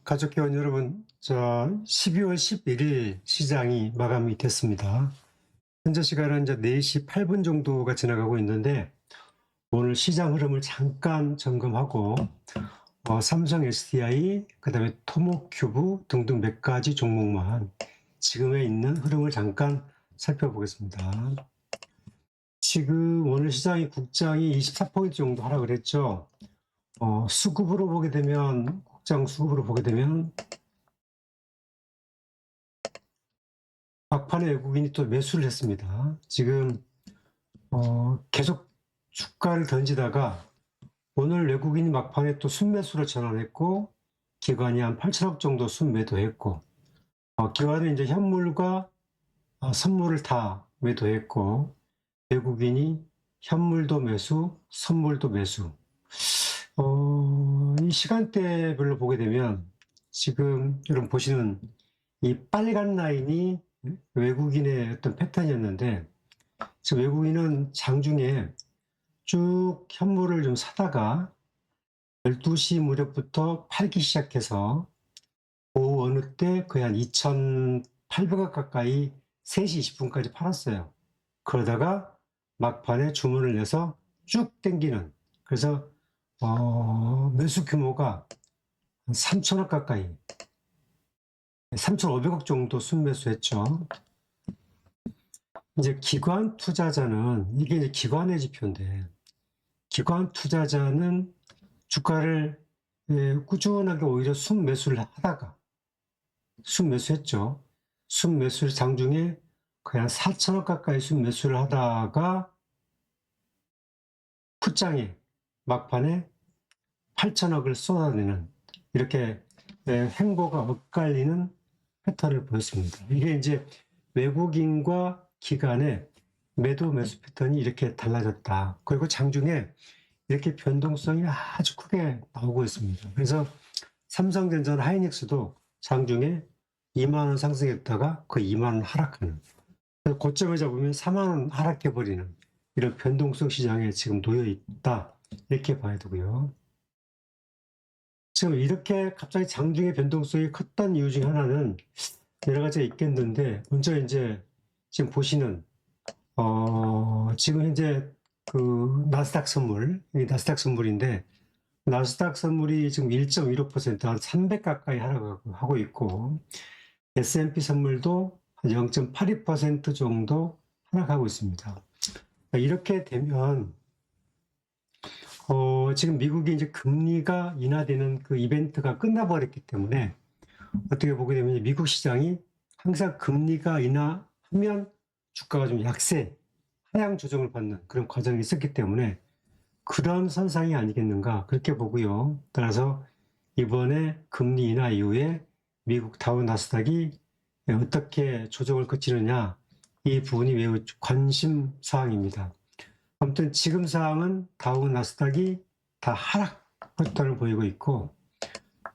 가족 회원 여러분, 12월 11일 시장이 마감이 됐습니다. 현재 시간은 이제 4시 8분 정도가 지나가고 있는데, 오늘 시장 흐름을 잠깐 점검하고, 삼성 SDI, 그 다음에 토목큐브 등등 몇 가지 종목만 지금에 있는 흐름을 잠깐 살펴보겠습니다. 지금 오늘 시장이 국장이 24포인트 정도 하락을 했죠. 수급으로 보게 되면, 국장 수급으로 보게 되면, 막판에 외국인이 또 매수를 했습니다. 지금 계속 주가를 던지다가 오늘 외국인이 막판에 또 순매수로 전환했고, 기관이 한 8천억 정도 순매도했고, 기관은 이제 현물과 선물을 다 매도했고, 외국인이 현물도 매수, 선물도 매수. 이 시간대별로 보게 되면 지금 여러분 보시는 이 빨간 라인이 외국인의 어떤 패턴이었는데, 지금 외국인은 장중에 쭉 현물을 좀 사다가 12시 무렵부터 팔기 시작해서 오후 어느 때 거의 한 2,800억 가까이 3시 20분까지 팔았어요. 그러다가 막판에 주문을 내서 쭉 땡기는, 그래서 매수 규모가 3천억 가까이, 3,500억 정도 순매수했죠. 이제 기관 투자자는, 이게 이제 기관의 지표인데, 기관 투자자는 주가를 꾸준하게 오히려 순매수를 하다가, 순매수했죠. 순매수를 장중에 거의 한 4천억 가까이 순매수를 하다가 풋장에 막판에 8천억을 쏟아내는, 이렇게 행보가 엇갈리는 패턴을 보였습니다. 이게 이제 외국인과 기관의 매도 매수 패턴이 이렇게 달라졌다. 그리고 장중에 이렇게 변동성이 아주 크게 나오고 있습니다. 그래서 삼성전자나 하이닉스도 장중에 2만 원 상승했다가 거의 2만 원 하락하는, 고점을 잡으면 4만 원 하락해버리는 이런 변동성 시장에 지금 놓여 있다, 이렇게 봐야 되고요. 지금 이렇게 갑자기 장중에 변동성이 컸던 이유 중에 하나는 여러 가지가 있겠는데, 먼저 이제 지금 보시는 지금 현재 그 나스닥 선물, 이 나스닥 선물인데, 나스닥 선물이 지금 1.15%, 한 300 가까이 하락하고 있고, S&P 선물도 한 0.82% 정도 하락하고 있습니다. 이렇게 되면 지금 미국이 이제 금리가 인하되는 그 이벤트가 끝나버렸기 때문에, 어떻게 보게 되면 미국 시장이 항상 금리가 인하하면 주가가 좀 약세, 하향 조정을 받는 그런 과정이 있었기 때문에 그런 선상이 아니겠는가, 그렇게 보고요. 따라서 이번에 금리 인하 이후에 미국 다우 나스닥이 어떻게 조정을 거치느냐, 이 부분이 매우 관심 사항입니다. 아무튼 지금 상황은 다우 나스닥이 다 하락 패턴을 보이고 있고,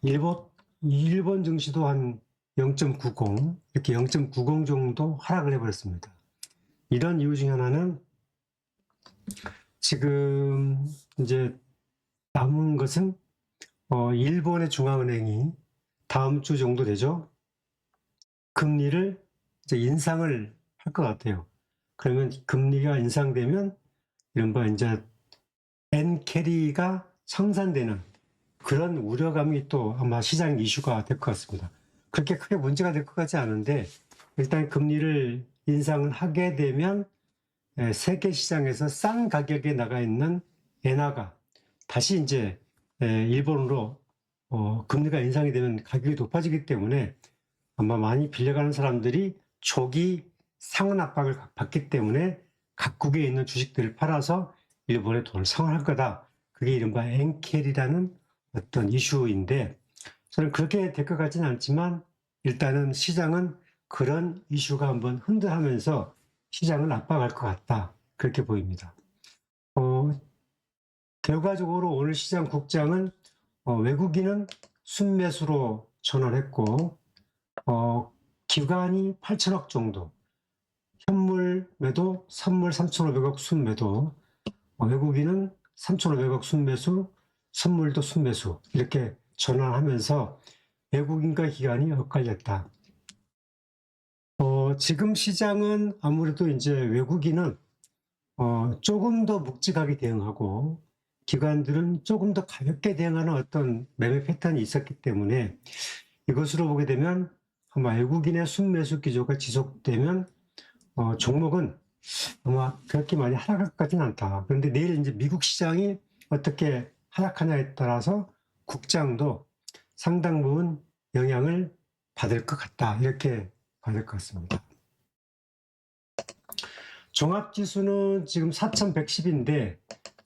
일본 증시도 한 0.90, 이렇게 0.90 정도 하락을 해버렸습니다. 이런 이유 중에 하나는 지금 이제 남은 것은 일본의 중앙은행이 다음 주 정도 되죠. 금리를 이제 인상을 할 것 같아요. 그러면 금리가 인상되면 이른바 이제 엔캐리가 청산되는 그런 우려감이 또 아마 시장 이슈가 될 것 같습니다. 그렇게 크게 문제가 될 것 같지 않은데, 일단 금리를 인상을 하게 되면 세계 시장에서 싼 가격에 나가 있는 엔화가 다시 이제 일본으로 금리가 인상이 되면 가격이 높아지기 때문에 아마 많이 빌려가는 사람들이 초기 상환 압박을 받기 때문에 각국에 있는 주식들을 팔아서 일본에 돈을 상환할 거다. 그게 이른바 엔켈이라는 어떤 이슈인데, 저는 그렇게 될 것 같지는 않지만 일단은 시장은 그런 이슈가 한번 흔들하면서 시장을 압박할 것 같다, 그렇게 보입니다. 결과적으로 오늘 시장 국장은 외국인은 순매수로 전환했고, 기관이 8천억 정도, 현물 매도, 선물 3,500억 순매도, 외국인은 3,500억 순매수, 선물도 순매수, 이렇게 전환하면서 외국인과 기관이 엇갈렸다. 지금 시장은 아무래도 이제 외국인은 조금 더 묵직하게 대응하고 기관들은 조금 더 가볍게 대응하는 어떤 매매 패턴이 있었기 때문에 이것으로 보게 되면 아마 외국인의 순매수 기조가 지속되면 종목은 아마 그렇게 많이 하락할 것 같지는 않다. 그런데 내일 이제 미국 시장이 어떻게 하락하냐에 따라서 국장도 상당 부분 영향을 받을 것 같다. 이렇게 봐야 될 것 같습니다. 종합지수는 지금 4110인데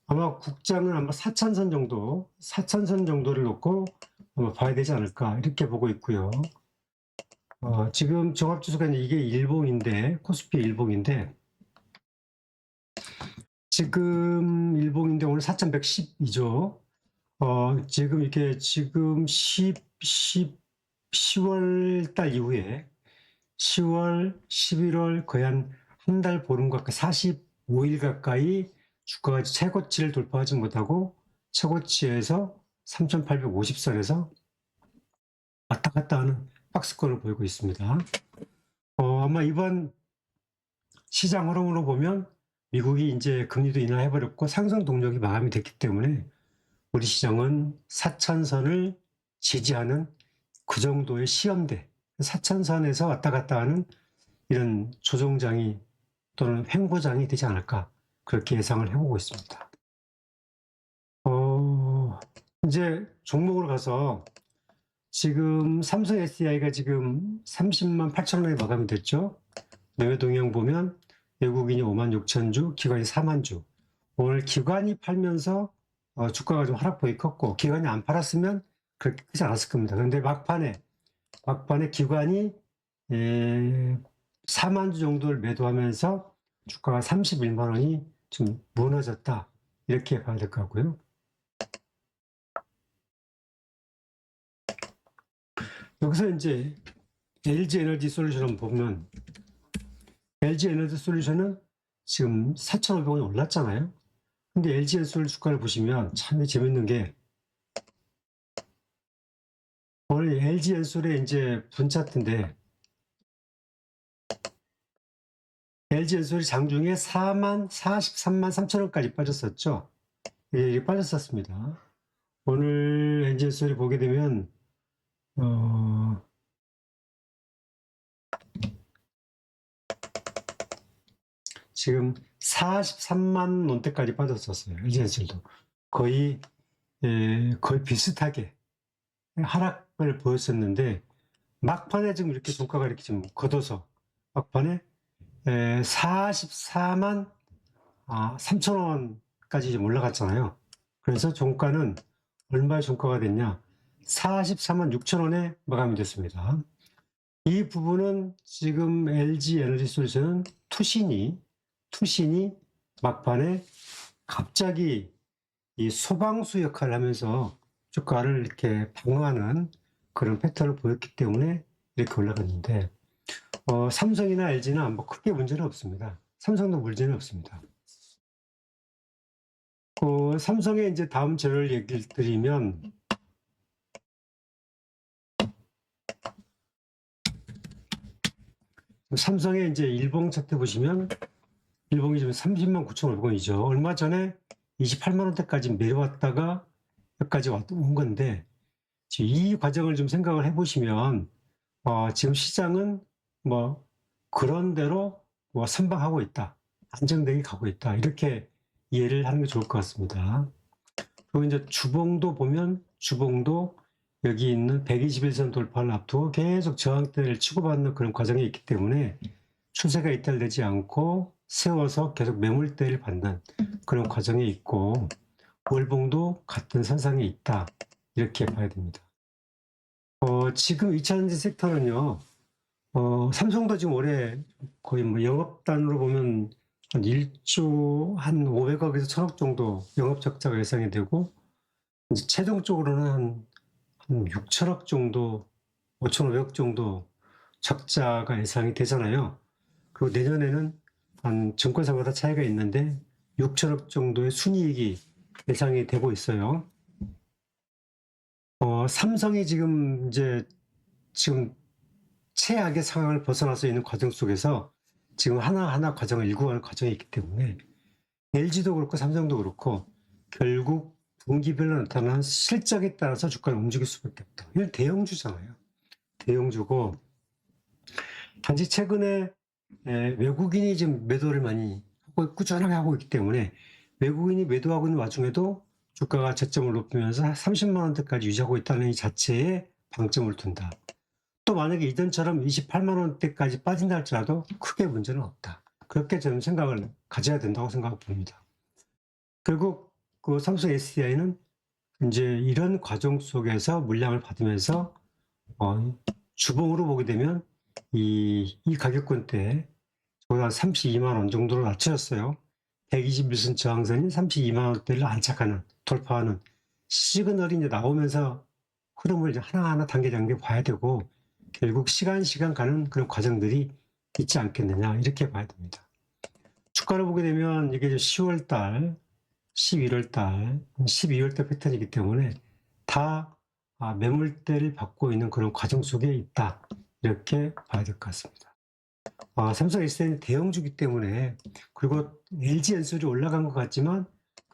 아마 국장은 아마 4000선 정도, 4000선 정도를 놓고 아마 봐야 되지 않을까 이렇게 보고 있고요. 지금 종합지수가 이게 일봉인데 코스피 일봉인데 지금 일봉인데 오늘 4110이죠. 지금 이게 지금 10월 달 이후에 10월, 11월 거의 한 달 보름 가까이 45일 가까이 주가가 최고치를 돌파하지 못하고 최고치에서 3,850선에서 왔다 갔다 하는 박스권을 보이고 있습니다. 아마 이번 시장 흐름으로 보면 미국이 이제 금리도 인하해버렸고 상승 동력이 마감이 됐기 때문에 우리 시장은 4천선을 지지하는 그 정도의 시험대, 4천선에서 왔다 갔다 하는 이런 조정장이 또는 횡보장이 되지 않을까 그렇게 예상을 해보고 있습니다. 이제 종목으로 가서 지금 삼성 SDI가 지금 30만 8천 원에 마감이 됐죠. 매매 동향 보면 외국인이 5만 6천 주, 기관이 4만 주. 오늘 기관이 팔면서 주가가 좀 하락폭이 컸고 기관이 안 팔았으면 그렇게 크지 않았을 겁니다. 그런데 막판에 기관이 4만 주 정도를 매도하면서 주가가 31만 원이 좀 무너졌다. 이렇게 봐야 될 것 같고요. 여기서 이제 LG 에너지 솔루션을 보면 LG 에너지 솔루션은 지금 4,500원이 올랐잖아요. 근데 LG 엔솔 주가를 보시면 참 재밌는 게 오늘 LG 엔솔의 이제 분차트인데 LG 엔솔이 장중에 43만 3천 원까지 빠졌었죠. 예, 빠졌었습니다. 오늘 LG 엔솔이 보게 되면 지금 43만 원대까지 빠졌었어요. LG 엔솔도 거의 비슷하게 하락을 보였었는데 막판에 지금 이렇게 종가가 이렇게 좀 걷어서 막판에 44만 3천 원까지 좀 올라갔잖아요. 그래서 종가는 얼마의 종가가 됐냐? 44만 6천 원에 마감이 됐습니다. 이 부분은 지금 LG 에너지 솔루션은 투신이 막판에 갑자기 이 소방수 역할을 하면서 주가를 이렇게 방어하는 그런 패턴을 보였기 때문에 이렇게 올라갔는데 삼성이나 LG는 뭐 크게 문제는 없습니다. 삼성도 문제는 없습니다. 삼성의 이제 다음 재료를 얘기를 드리면 삼성의 이제 일봉 차트 보시면 일봉이 지금 30만 9,500원이죠. 얼마 전에 28만 원대까지 내려왔다가 여기까지 온 건데 이 과정을 좀 생각을 해보시면 지금 시장은 뭐 그런대로 뭐 선방하고 있다, 안정되게 가고 있다 이렇게 이해를 하는 게 좋을 것 같습니다. 그리고 이제 주봉도 보면 주봉도 여기 있는 121선 돌파를 앞두고 계속 저항대를 치고받는 그런 과정이 있기 때문에 추세가 이탈되지 않고 세워서 계속 매물대를 받는 그런 과정이 있고 월봉도 같은 선상에 있다 이렇게 봐야 됩니다. 지금 2차전지 섹터는요, 삼성도 지금 올해 거의 뭐 영업단으로 보면 한 1조 한 500억에서 1000억 정도 영업 적자가 예상이 되고, 이제 최종적으로는 한 6천억 정도, 5,500억 정도 적자가 예상이 되잖아요. 그리고 내년에는 한 증권사마다 차이가 있는데 6천억 정도의 순이익이 예상이 되고 있어요. 삼성이 지금 최악의 상황을 벗어나서 있는 과정 속에서 지금 하나하나 과정을 일구가는 과정이 있기 때문에 LG도 그렇고 삼성도 그렇고 결국 분기별로 나타나는 실적에 따라서 주가를 움직일 수밖에 없다. 이건 대형주잖아요. 대형주고 단지 최근에 외국인이 지금 매도를 많이 하고 꾸준하게 하고 있기 때문에 외국인이 매도하고 있는 와중에도 주가가 저점을 높이면서 30만 원대까지 유지하고 있다는 이 자체에 방점을 둔다. 또 만약에 이전처럼 28만 원대까지 빠진다 할지라도 크게 문제는 없다. 그렇게 저는 생각을 가져야 된다고 생각을 봅니다. 결국 그 삼성 SDI는 이제 이런 과정 속에서 물량을 받으면서 주봉으로 보게 되면 이 가격권대에 보다 32만 원 정도로 낮춰졌어요. 121선 저항선인 32만 원대를 안착하는, 돌파하는 시그널이 이제 나오면서 흐름을 이제 하나하나 단계 봐야 되고 결국 시간 가는 그런 과정들이 있지 않겠느냐 이렇게 봐야 됩니다. 주가를 보게 되면 이게 10월달, 11월달, 12월달 패턴이기 때문에 다 매물대를 받고 있는 그런 과정 속에 있다 이렇게 봐야 될 것 같습니다. 삼성 SDI는 대형주기 때문에 그리고 LG엔솔이 올라간 것 같지만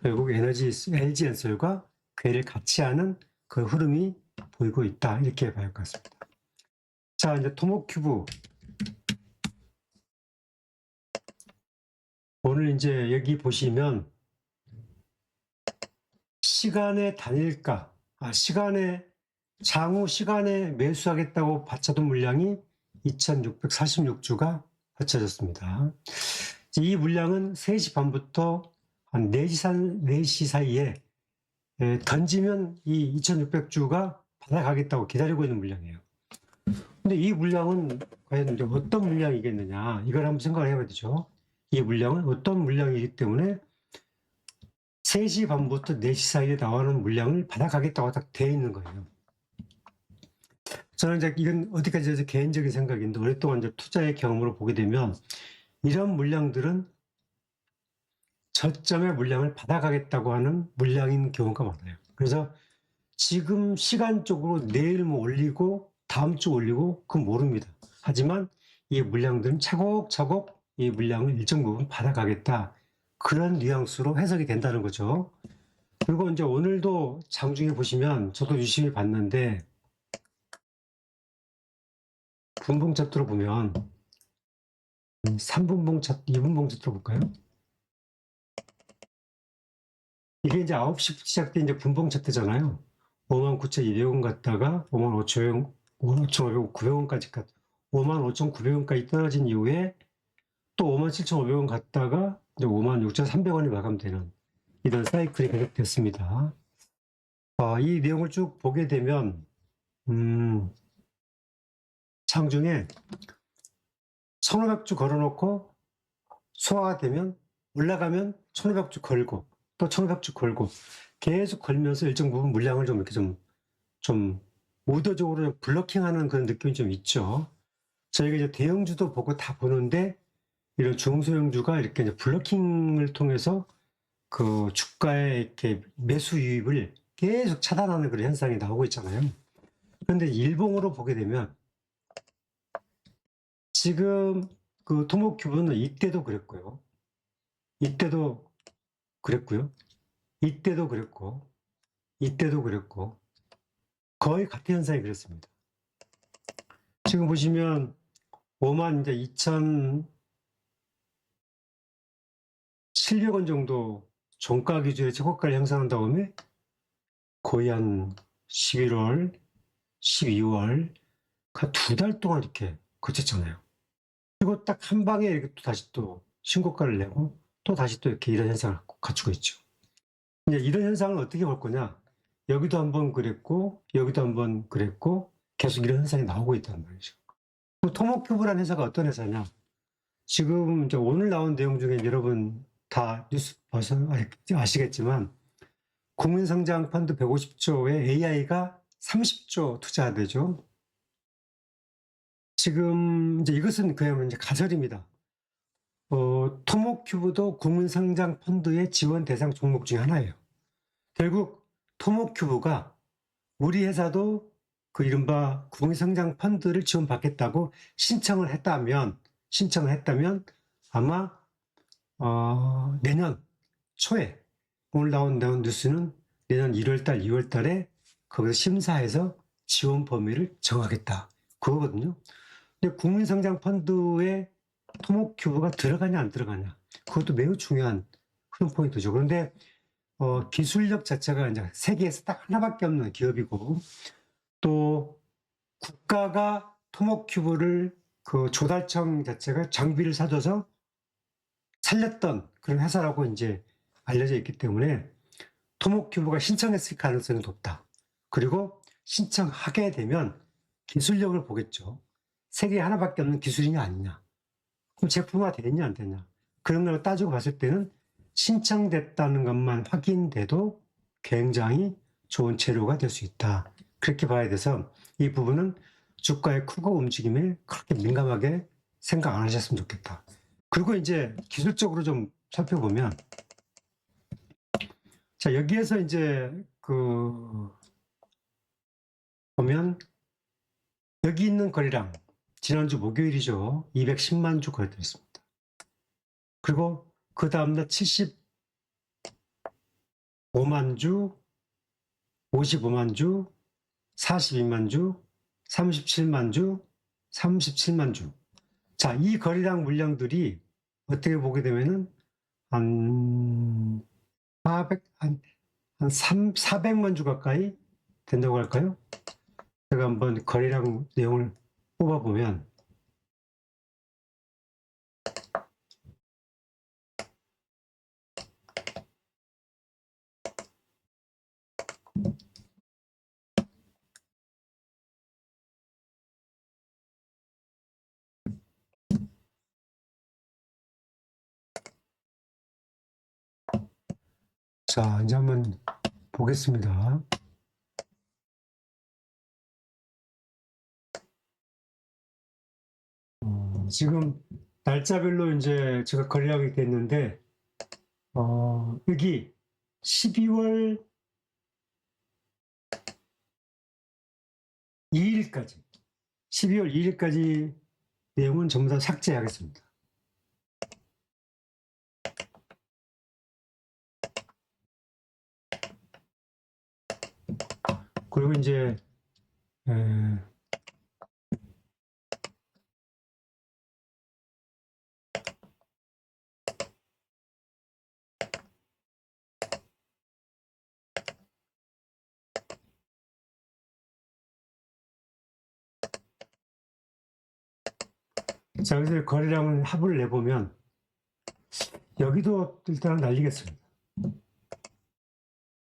결국 LG엔솔과 궤를 같이 하는 그 흐름이 보이고 있다 이렇게 봐야 할 것 같습니다. 자, 이제 토목큐브. 오늘 이제 여기 보시면 시간의 단일가, 장후 시간에 매수하겠다고 받쳐둔 물량이 2646주가 받쳐졌습니다. 이 물량은 3시 반부터 한 4시 사이에 던지면 이 2600주가 받아가겠다고 기다리고 있는 물량이에요. 근데 이 물량은 과연 이제 어떤 물량이겠느냐 이걸 한번 생각을 해봐야 되죠. 이 물량은 어떤 물량이기 때문에 3시 반부터 4시 사이에 나오는 물량을 받아가겠다고 딱 되어 있는 거예요. 저는 이제 이건 어디까지 개인적인 생각인데 오랫동안 이제 투자의 경험으로 보게 되면 이런 물량들은 저점의 물량을 받아가겠다고 하는 물량인 경우가 많아요. 그래서 지금 시간적으로 내일 뭐 올리고 다음 주 올리고 그건 모릅니다. 하지만 이 물량들은 차곡차곡 이 물량을 일정 부분 받아가겠다. 그런 뉘앙스로 해석이 된다는 거죠. 그리고 이제 오늘도 장중에 보시면 저도 유심히 봤는데 분봉 차트로 보면 3분봉 차트, 2분봉 차트로 볼까요? 이게 이제 9시부터 시작된 이제 분봉 차트잖아요. 59,200원 갔다가 55,900원까지 55,900원까지 떨어진 이후에 또 57,500원 갔다가 이제 56,300원이 마감되는 이런 사이클이 계속됐습니다. 이 내용을 쭉 보게 되면 장중에 1,500주 걸어놓고 소화가 되면 올라가면 1,500주 걸고 또 1,500주 걸고 계속 걸면서 일정 부분 물량을 좀 이렇게 좀 의도적으로 블러킹하는 그런 느낌이 좀 있죠. 저희가 이제 대형주도 보고 다 보는데 이런 중소형주가 이렇게 이제 블러킹을 통해서 그 주가의 이렇게 매수 유입을 계속 차단하는 그런 현상이 나오고 있잖아요. 그런데 일봉으로 보게 되면 지금 그 토목큐브는 이때도 그랬고요. 이때도 그랬고요. 이때도 그랬고, 이때도 그랬고, 거의 같은 현상이 그랬습니다. 지금 보시면 5만 이제 2,700원 정도 종가 기준의 최고가를 형성한 다음에 거의 한 11월, 12월, 한 2달 동안 이렇게 거쳤잖아요. 그리고 딱 한 방에 이렇게 또 다시 또 신고가를 내고 또 다시 또 이렇게 이런 현상을 갖추고 있죠. 이제 이런 현상을 어떻게 볼 거냐? 여기도 한번 그랬고, 여기도 한번 그랬고, 계속 이런 현상이 나오고 있단 말이죠. 토목큐브라는 회사가 어떤 회사냐? 지금 이제 오늘 나온 내용 중에 여러분 다 뉴스 봐서 아시겠지만, 국민성장 펀드 150조에 AI가 30조 투자되죠. 지금 이제 이것은 그야말로 이제 가설입니다. 토목큐브도 국민성장 펀드의 지원 대상 종목 중에 하나예요. 결국 토목큐브가 우리 회사도 그 이른바 국민성장 펀드를 지원받겠다고 신청을 했다면 아마 내년 초에 오늘 나온 뉴스는 내년 1월달, 2월달에 거기서 심사해서 지원 범위를 정하겠다. 그거거든요. 근데 국민성장펀드에 토목큐브가 들어가냐 안 들어가냐 그것도 매우 중요한 그런 포인트죠. 그런데 기술력 자체가 이제 세계에서 딱 하나밖에 없는 기업이고 또 국가가 토목큐브를 그 조달청 자체가 장비를 사줘서 살렸던 그런 회사라고 이제 알려져 있기 때문에 토목큐브가 신청했을 가능성이 높다. 그리고 신청하게 되면 기술력을 보겠죠. 세계에 하나밖에 없는 기술이냐 아니냐. 그럼 제품화 되냐 안 되냐. 그런 걸 따지고 봤을 때는 신청됐다는 것만 확인돼도 굉장히 좋은 재료가 될 수 있다. 그렇게 봐야 돼서 이 부분은 주가의 크고 움직임에 그렇게 민감하게 생각 안 하셨으면 좋겠다. 그리고 이제 기술적으로 좀 살펴보면 자, 여기에서 이제 보면 여기 있는 거래량 지난주 목요일이죠. 210만 주 거래됐습니다. 그리고 그 다음날 75만 주, 55만 주, 42만 주, 37만 주, 37만 주. 자, 이 거래량 물량들이 어떻게 보게 되면은 한 400만 주 가까이 된다고 할까요? 제가 한번 거래량 내용을 뽑아보면 자, 이제 한번 보겠습니다. 지금 날짜별로 이제 제가 거래량이 됐는데 여기 12월 2일까지 12월 2일까지 내용은 전부 다 삭제하겠습니다. 그리고 이제 자, 여기서 거래량 합을 내보면 여기도 일단 날리겠습니다.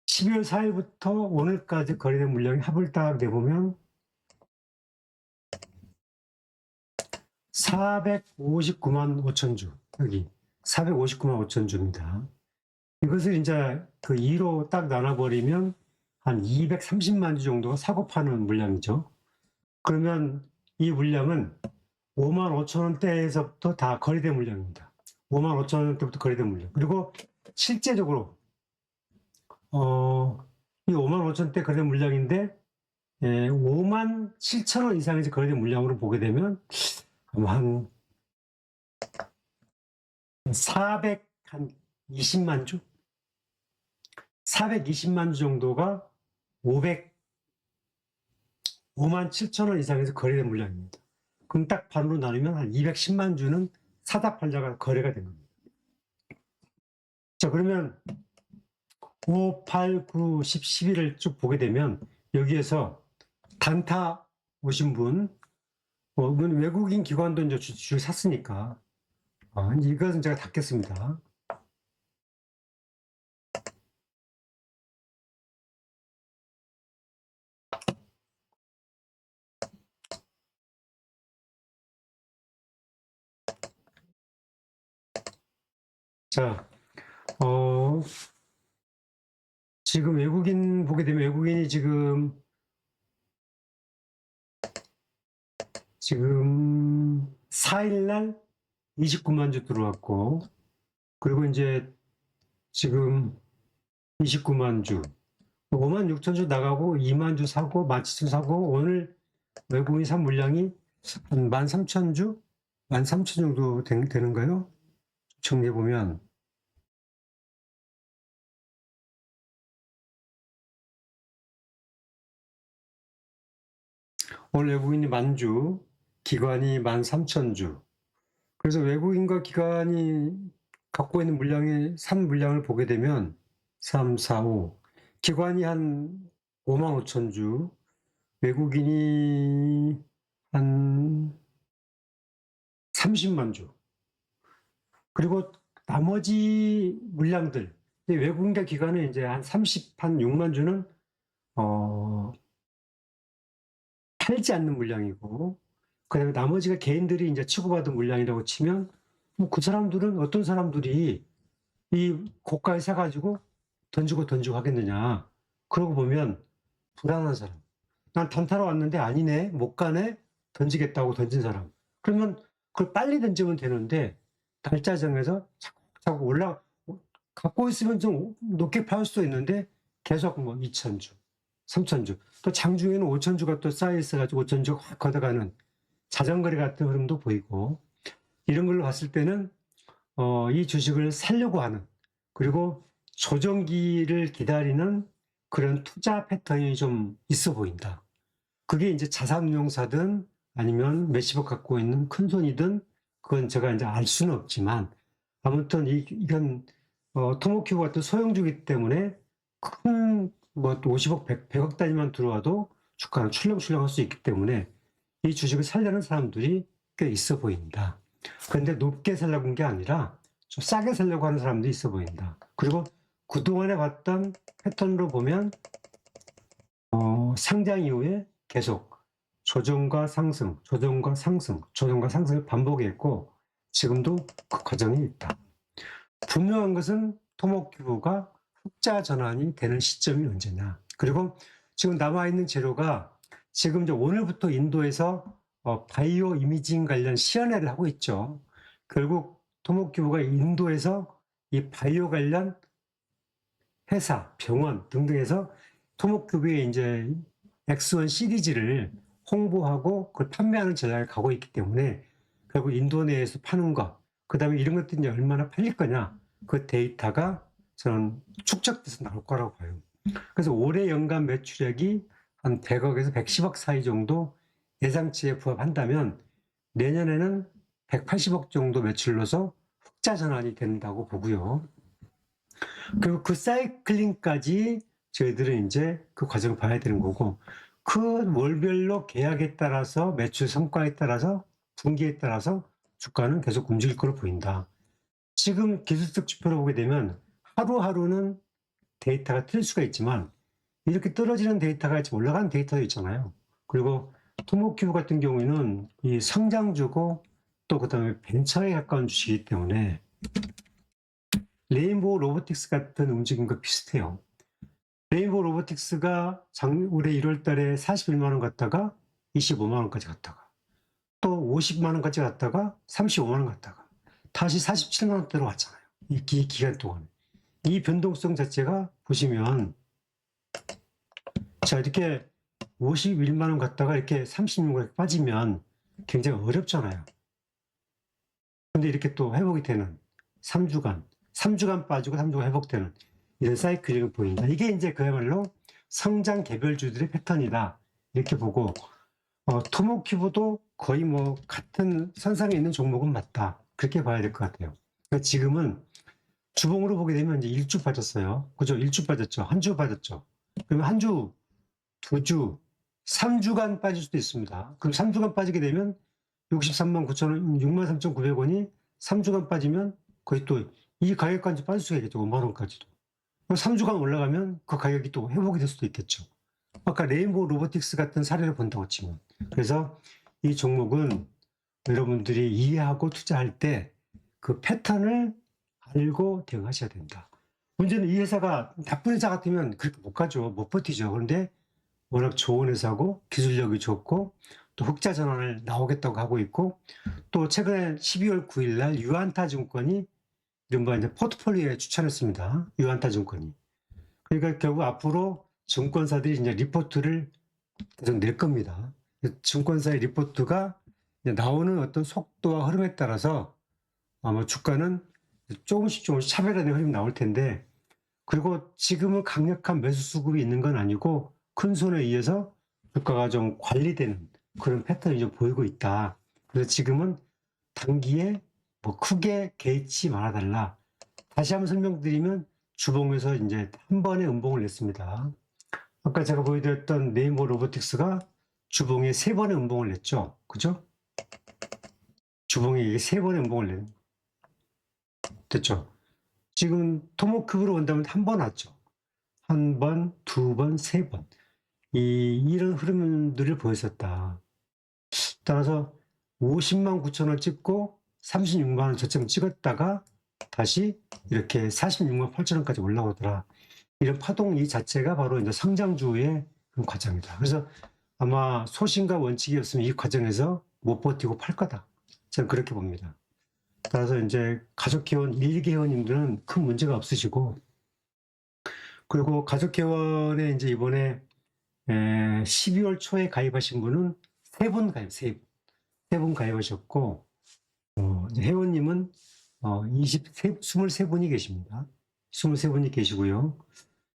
12월 4일부터 오늘까지 거래된 물량이 합을 딱 내보면 459만 5천 주, 여기 459만 5천 주입니다. 이것을 이제 그 2로 딱 나눠버리면 한 230만 주 정도가 사고 파는 물량이죠. 그러면 이 물량은 5만 5천 원대에서부터 다 거래된 물량입니다. 5만 5천 원대부터 거래된 물량. 그리고 실제적으로 이 5만 5천 원대 거래된 물량인데 5만 7천 원 이상에서 거래된 물량으로 보게 되면 한 420만 주? 420만 주 정도가 5만 7천 원 이상에서 거래된 물량입니다. 그럼 딱 반으로 나누면 한 210만 주는 사다 팔자가 거래가 된 겁니다. 자, 그러면 5, 8, 9, 10, 11을 쭉 보게 되면 여기에서 단타 오신 분, 외국인 기관도 이제 주식 샀으니까 이것은 제가 닫겠습니다. 자, 지금 외국인 보게 되면 외국인이 지금 4일날 29만 주 들어왔고, 그리고 이제 지금 29만 주, 5만 6천 주 나가고 2만 주 사고 17,000주 사고 오늘 외국인 산 물량이 한 13,000주? 13,000 정도 되는가요? 정리해보면 오늘 외국인이 10,000주, 기관이 13,000주. 그래서 외국인과 기관이 갖고 있는 물량의 산 물량을 보게 되면 3, 4, 5 기관이 한 5만 5천 주, 외국인이 한 30만 주. 그리고 나머지 물량들, 외국인과 기관은 이제 한 6만 주는 팔지 않는 물량이고, 그다음에 나머지가 개인들이 이제 치고받은 물량이라고 치면, 뭐 그 사람들은 어떤 사람들이 이 고가에 사가지고 던지고 하겠느냐. 그러고 보면 불안한 사람. 난 단타로 왔는데 아니네, 못 가네, 던지겠다고 던진 사람. 그러면 그걸 빨리 던지면 되는데 날짜 정해서 자꾸 갖고 있으면 좀 높게 팔 수도 있는데 계속 뭐 2,000주, 3,000주, 또 장중에는 5,000주가 또 쌓여 있어가지고 5,000주가 확 걷어가는 자전거리 같은 흐름도 보이고, 이런 걸로 봤을 때는 이 주식을 살려고 하는, 그리고 조정기를 기다리는 그런 투자 패턴이 좀 있어 보인다. 그게 이제 자산운용사든 아니면 몇십억 갖고 있는 큰 손이든 그건 제가 이제 알 수는 없지만, 아무튼 이건 토모큐브 같은 소형주기 때문에 큰 뭐 50억, 100억 단위만 들어와도 주가는 출렁출렁 할 수 있기 때문에 이 주식을 살려는 사람들이 꽤 있어 보인다. 그런데 높게 살려고 한 게 아니라 좀 싸게 살려고 하는 사람도 있어 보인다. 그리고 그동안에 봤던 패턴으로 보면 상장 이후에 계속 조정과 상승, 조정과 상승, 조정과 상승을 반복했고 지금도 그 과정이 있다. 분명한 것은 토목큐브가 흑자 전환이 되는 시점이 언제냐. 그리고 지금 남아있는 재료가 지금 이제 오늘부터 인도에서 바이오 이미징 관련 시연회를 하고 있죠. 결국 토목큐브가 인도에서 이 바이오 관련 회사, 병원 등등에서 토목큐브의 이제 X1 시리즈를 홍보하고 그걸 판매하는 전략을 가고 있기 때문에 결국 인도 내에서 파는 것, 그 다음에 이런 것들이 얼마나 팔릴 거냐, 그 데이터가 저는 축적돼서 나올 거라고 봐요. 그래서 올해 연간 매출액이 한 100억에서 110억 사이 정도 예상치에 부합한다면 내년에는 180억 정도 매출로서 흑자 전환이 된다고 보고요. 그리고 그 사이클링까지 저희들은 이제 그 과정을 봐야 되는 거고, 그 월별로 계약에 따라서 매출 성과에 따라서 분기에 따라서 주가는 계속 움직일 걸로 보인다. 지금 기술적 지표로 보게 되면 하루하루는 데이터가 틀릴 수가 있지만 이렇게 떨어지는 데이터가 있지 올라가는 데이터도 있잖아요. 그리고 토모큐브 같은 경우에는 이 성장주고 또 그다음에 벤처에 가까운 주식이기 때문에 레인보우 로보틱스 같은 움직임과 비슷해요. 레인보우 로보틱스가 올해 1월 달에 41만 원 갔다가 25만 원까지 갔다가 또 50만 원까지 갔다가 35만 원 갔다가 다시 47만 원대로 왔잖아요. 이 기간 동안. 이 변동성 자체가 보시면 자, 이렇게 51만 원 갔다가 이렇게 36만 원 빠지면 굉장히 어렵잖아요. 근데 이렇게 또 회복이 되는 3주간 빠지고 3주간 회복되는 이런 사이클을 보인다. 이게 이제 그야말로 성장 개별주들의 패턴이다. 이렇게 보고 토모큐브도 거의 뭐 같은 선상에 있는 종목은 맞다. 그렇게 봐야 될 것 같아요. 그러니까 지금은 주봉으로 보게 되면 이제 1주 빠졌어요. 그죠? 1주 빠졌죠. 한 주 빠졌죠. 그러면 한 주, 2주, 3주간 빠질 수도 있습니다. 그럼 3주간 빠지게 되면 63만 9천 원, 6만 3,900원이 3주간 빠지면 거의 또 이 가격까지 빠질 수가 있겠죠. 5만 원까지도. 3주간 올라가면 그 가격이 또 회복이 될 수도 있겠죠. 아까 레인보우 로보틱스 같은 사례를 본다고 치면. 그래서 이 종목은 여러분들이 이해하고 투자할 때 그 패턴을 알고 대응하셔야 된다. 문제는 이 회사가 나쁜 회사 같으면 그렇게 못 가죠. 못 버티죠. 그런데 워낙 좋은 회사고 기술력이 좋고 또 흑자 전환을 나오겠다고 하고 있고 또 최근에 12월 9일 날 유안타 증권이 이른바 이제 포트폴리오에 추천했습니다. 유안타 증권이. 그러니까 결국 앞으로 증권사들이 이제 리포트를 계속 낼 겁니다. 증권사의 리포트가 나오는 어떤 속도와 흐름에 따라서 아마 주가는 조금씩 차별화된 흐름이 나올 텐데, 그리고 지금은 강력한 매수 수급이 있는 건 아니고 큰 손에 의해서 주가가 좀 관리되는 그런 패턴이 좀 보이고 있다. 그래서 지금은 단기에 뭐 크게 개의치 말아달라. 다시 한번 설명드리면 주봉에서 이제 한 번에 음봉을 냈습니다. 아까 제가 보여드렸던 네이버 로보틱스가 주봉에 3번의 음봉을 냈죠. 그죠? 주봉에 3번의 음봉을 됐죠. 지금 토목급으로 본다면 한 번 왔죠. 한 번, 2번, 3번. 이런 흐름들을 보였었다. 따라서 50만 9천 원 찍고 36만 원 저점 찍었다가 다시 이렇게 46만 8천 원까지 올라오더라. 이런 파동 이 자체가 바로 이제 성장주의 그런 과정이다. 그래서 아마 소신과 원칙이 없으면 이 과정에서 못 버티고 팔 거다. 저는 그렇게 봅니다. 따라서 이제 가족회원 1개원님들은 큰 문제가 없으시고, 그리고 가족회원에 이제 이번에 12월 초에 가입하신 분은 3분 가입하셨고, 이제 회원님은 23분이 계십니다. 23분이 계시고요.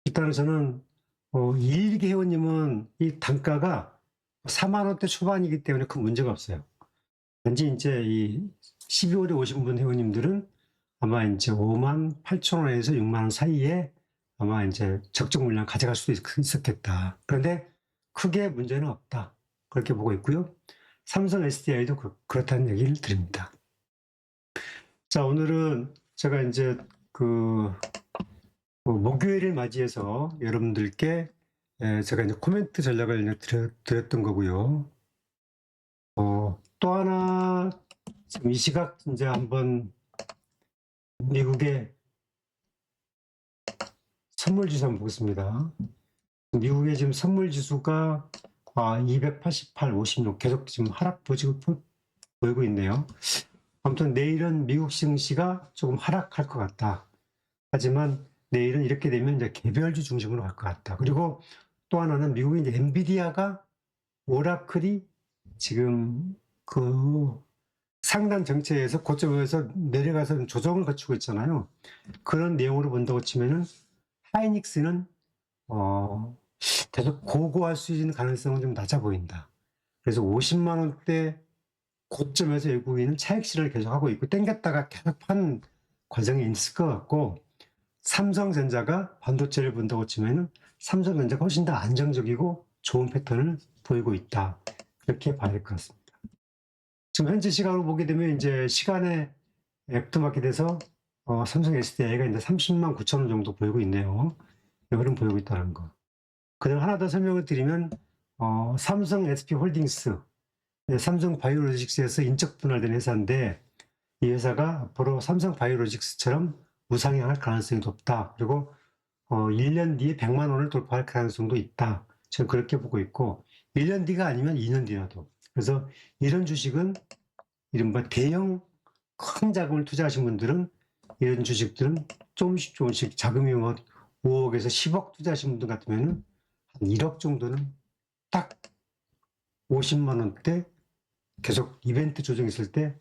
일단은 저는 1기 회원님은 이 단가가 4만 원대 초반이기 때문에 큰 문제가 없어요. 단지 이제 이 12월에 오신 분 회원님들은 아마 이제 5만 8천 원에서 6만 원 사이에 아마 이제 적정 물량 가져갈 수도 있었겠다. 그런데 크게 문제는 없다. 그렇게 보고 있고요. 삼성 SDI도 그렇다는 얘기를 드립니다. 자, 오늘은 제가 이제 목요일을 맞이해서 여러분들께 제가 이제 코멘트 전략을 드렸던 거고요. 또 하나 지금 이 시각 이제 한번 미국의 선물 지수 한번 보겠습니다. 미국의 지금 선물 지수가 288, 56 계속 지금 하락 보이고 있네요. 아무튼 내일은 미국 증시가 조금 하락할 것 같다. 하지만 내일은 이렇게 되면 이제 개별주 중심으로 갈 것 같다. 그리고 또 하나는 미국의 이제 엔비디아가 오라클이 지금 상단 정체에서 고점에서 내려가서 조정을 거치고 있잖아요. 그런 내용으로 본다고 치면은 하이닉스는 계속 고고할 수 있는 가능성은 좀 낮아 보인다. 그래서 50만 원대 고점에서 외국인은 차익 실현을 계속하고 있고 땡겼다가 계속 판 과정이 있을 것 같고, 삼성전자가 반도체를 본다고 치면은 삼성전자가 훨씬 더 안정적이고 좋은 패턴을 보이고 있다. 그렇게 봐야 될 것 같습니다. 지금 현재 시각으로 보게 되면 이제 시간에 애프터마켓에서 삼성 SDI가 이제 30만 9천 원 정도 보이고 있네요. 흐름 보이고 있다는 거. 그다음 하나 더 설명을 드리면 삼성 SP홀딩스, 삼성 바이오로직스에서 인적 분할된 회사인데 이 회사가 앞으로 삼성 바이오로직스처럼 우상향할 가능성이 높다. 그리고 1년 뒤에 100만 원을 돌파할 가능성도 있다. 저는 그렇게 보고 있고 1년 뒤가 아니면 2년 뒤라도. 그래서 이런 주식은 이른바 대형 큰 자금을 투자하신 분들은 이런 주식들은 조금씩 자금이 뭐 5억에서 10억 투자하신 분들 같으면 한 1억 정도는 딱 50만 원대 계속 이벤트 조정 있을 때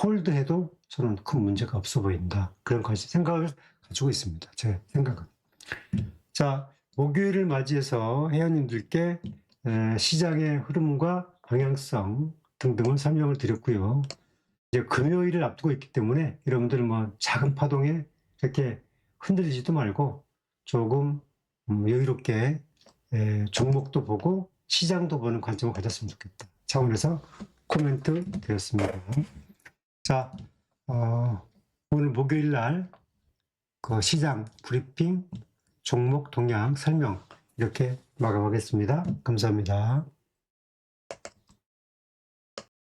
홀드해도 저는 큰 문제가 없어 보인다. 그런 생각을 가지고 있습니다. 제 생각은. 자, 목요일을 맞이해서 회원님들께 시장의 흐름과 방향성 등등을 설명을 드렸고요. 이제 금요일을 앞두고 있기 때문에 여러분들 뭐 작은 파동에 이렇게 흔들리지도 말고 조금 여유롭게 종목도 보고 시장도 보는 관점을 가졌으면 좋겠다. 차원에서 코멘트 드렸습니다. 자, 오늘 목요일 날 그 시장 브리핑, 종목 동향 설명 이렇게 마감하겠습니다. 감사합니다.